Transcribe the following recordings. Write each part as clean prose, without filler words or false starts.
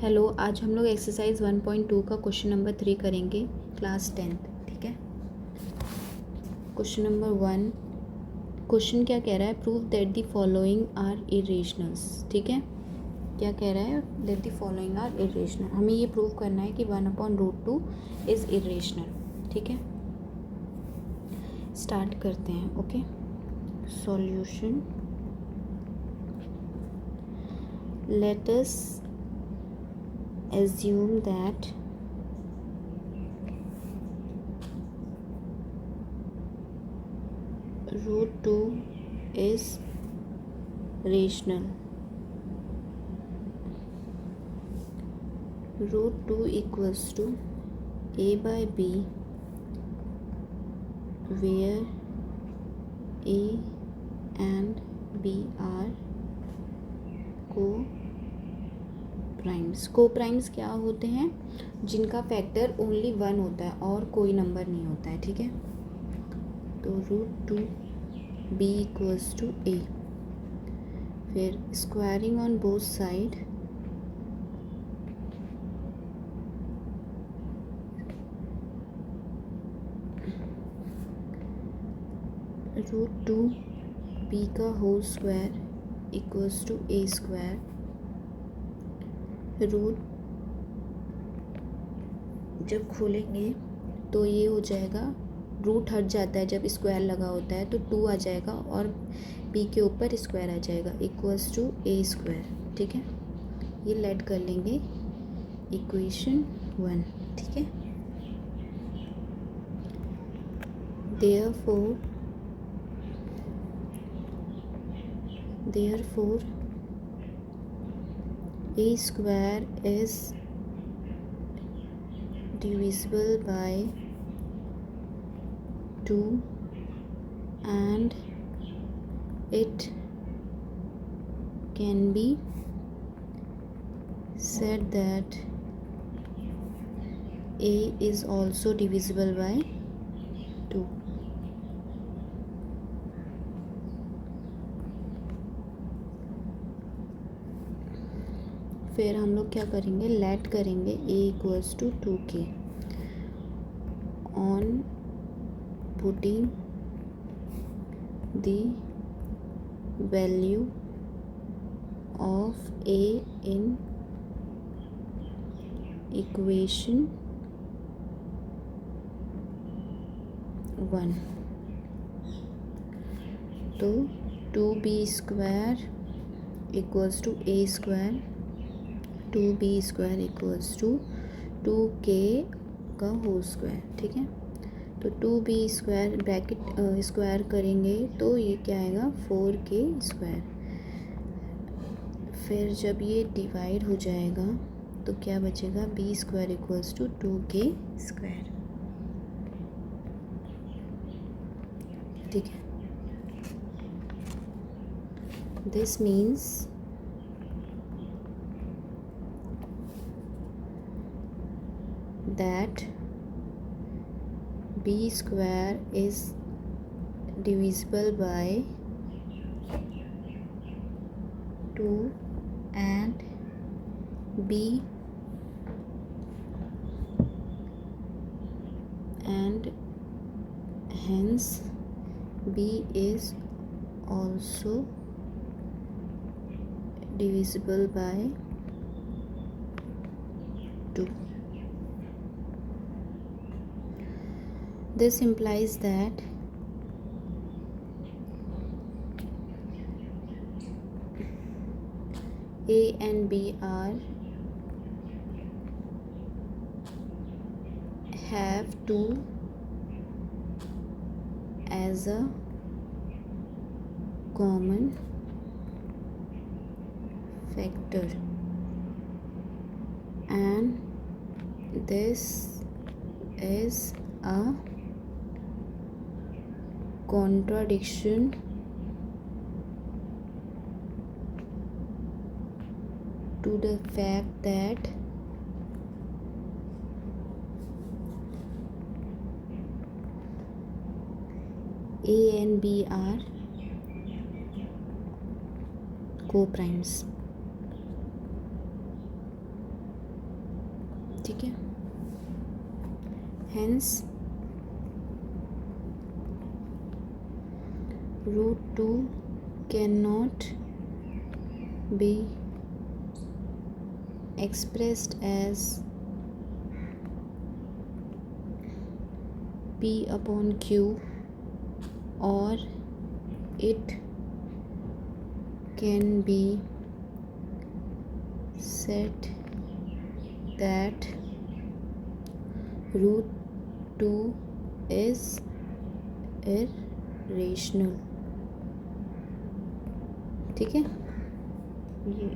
Hello, आज हम लोग एक्सरसाइज 1.2 का क्वेश्चन नंबर 3 करेंगे, क्लास 10th। ठीक है। क्वेश्चन नंबर 1, क्वेश्चन क्या कह रहा है? Prove that the following are irrationals. ठीक है, क्या कह रहा है? That the following are irrational. हमें ये प्रूव करना है कि 1/√2 इज़ इरेशनल। ठीक है, स्टार्ट करते हैं। Okay, solution. Let us assume that √2 is rational. √2 equals to a by b, where a and b are को-प्राइम्स क्या होते हैं? जिनका फैक्टर ओनली 1 होता है और कोई नंबर नहीं होता है। ठीक है, तो √2 b इक्वल्स टू a, फिर squaring on both side, √2 b का whole square equals to a square. Root जब खोलेंगे तो ये हो जाएगा, रूट हट जाता है जब स्क्वायर लगा होता है, तो 2 आ जाएगा और b के ऊपर स्क्वायर आ जाएगा, इक्वल्स टू a स्क्वायर। ठीक है, ये लेट कर लेंगे इक्वेशन 1। ठीक है, therefore a square is divisible by 2 and it can be said that a is also divisible by 2। फिर हम लोग क्या करेंगे? लेट करेंगे a equals to 2k on putting the value of a in equation 1। तो 2b square equals to a square, 2b square equals to 2k का whole square. ठीक है, तो 2b स्क्वायर ब्रैकेट स्क्वायर करेंगे तो ये क्या आएगा? 4k square. फिर जब ये डिवाइड हो जाएगा तो क्या बचेगा? b square equals to 2k square. ठीक है, this means that b square is divisible by 2 and b and hence b is also divisible by 2। This implies that a and b have 2 as a common factor, and this is a contradiction to the fact that a and b are co-primes। ठीक है। Hence √2 can not be expressed as P upon Q, or it can be said that √2 is irrational। ठीक है, ये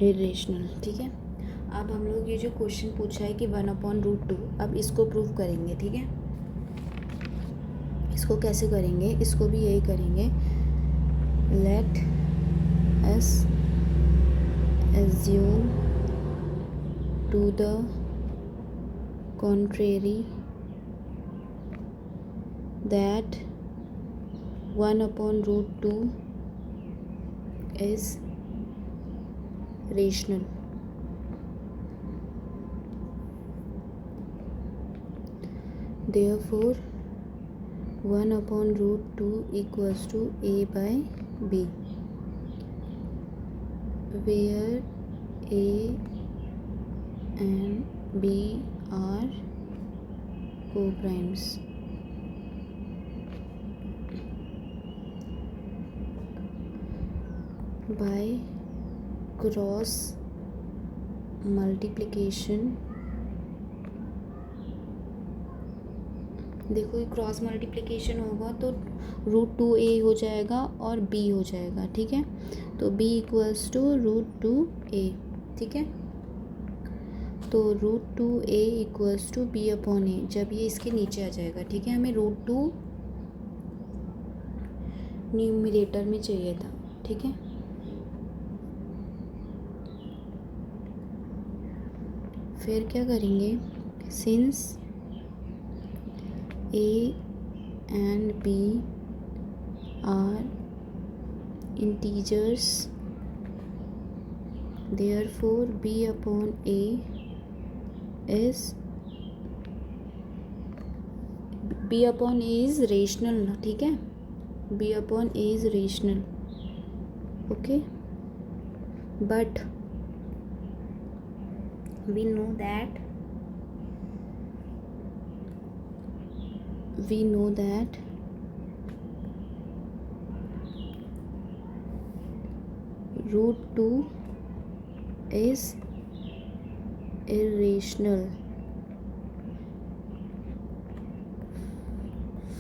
irrational. ठीक है, अब हम लोग ये जो क्वेश्चन पूछा है कि 1/√2, अब इसको प्रूव करेंगे। ठीक है, इसको कैसे करेंगे, इसको भी यही करेंगे। Let us assume to the contrary that 1/√2 is rational। Therefore 1/√2 equals to A by B, where A and B are co-primes। By cross multiplication, देखो ये क्रॉस मल्टीप्लिकेशन होगा तो √2A हो जाएगा और B हो जाएगा। ठीक है, तो B इक्वल्स टू √2A। ठीक है, तो √2A equals to B upon A, जब ये इसके नीचे आ जाएगा। ठीक है, हमें √2 न्यूमरेटर में चाहिए था। ठीक है, फिर क्या करेंगे, since A and B are integers, therefore B upon A is rational ना। ठीक है, B upon A is rational। okay, but we know that √2 is irrational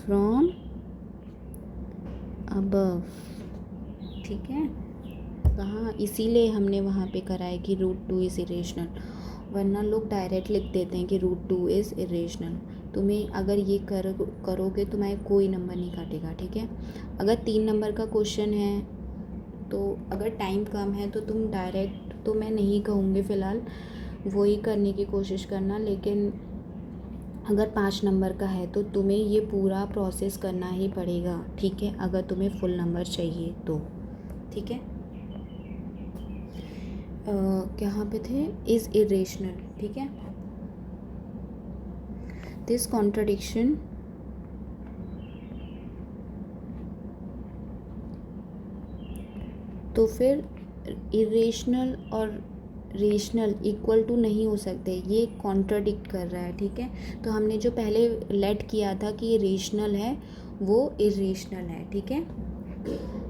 from above। ठीक है, कहाँ, इसीलिए हमने वहाँ पे करा है कि √2 इज़ इरेशनल, वरना लोग डायरेक्ट लिख देते हैं कि √2 इज़ इरेशनल। तुम्हें अगर ये करोगे तुम्हारे कोई नंबर नहीं काटेगा। ठीक है, अगर 3 नंबर का क्वेश्चन है तो अगर टाइम कम है तो तुम डायरेक्ट, तो मैं नहीं कहूँगी फ़िलहाल वही करने की कोशिश करना, लेकिन अगर 5 नंबर का है तो तुम्हें ये पूरा प्रोसेस करना ही पड़ेगा। ठीक है, अगर तुम्हें फुल नंबर चाहिए तो। ठीक है, कहाँ पे थे, इज़ इरेशनल। ठीक है, दिस कॉन्ट्रडिक्शन तो फिर इरेशनल और रेशनल इक्वल टू नहीं हो सकते, ये कॉन्ट्रडिक्ट कर रहा है। ठीक है, तो हमने जो पहले लेट किया था कि ये रेशनल है वो इरेशनल है। ठीक है,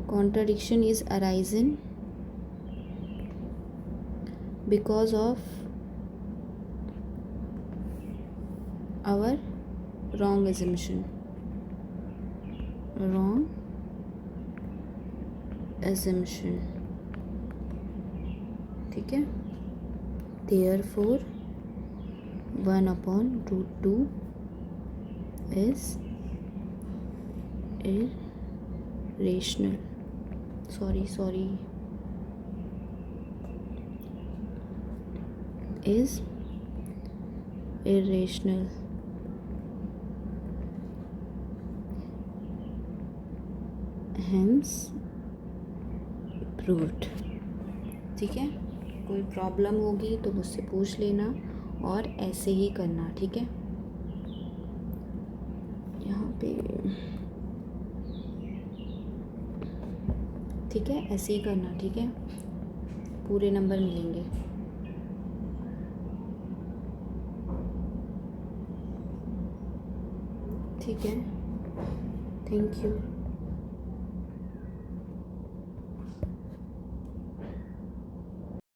contradiction is arisen because of our wrong assumption। ठीक है, therefore 1/√2 is irrational। sorry is irrational hams proved. ठीक है, कोई प्रॉब्लम होगी तो मुझसे पूछ लेना और ऐसे ही करना। ठीक है, यहाँ पे ठीक है, ऐसे ही करना। ठीक है, पूरे नंबर मिलेंगे। ठीक है, थैंक यू।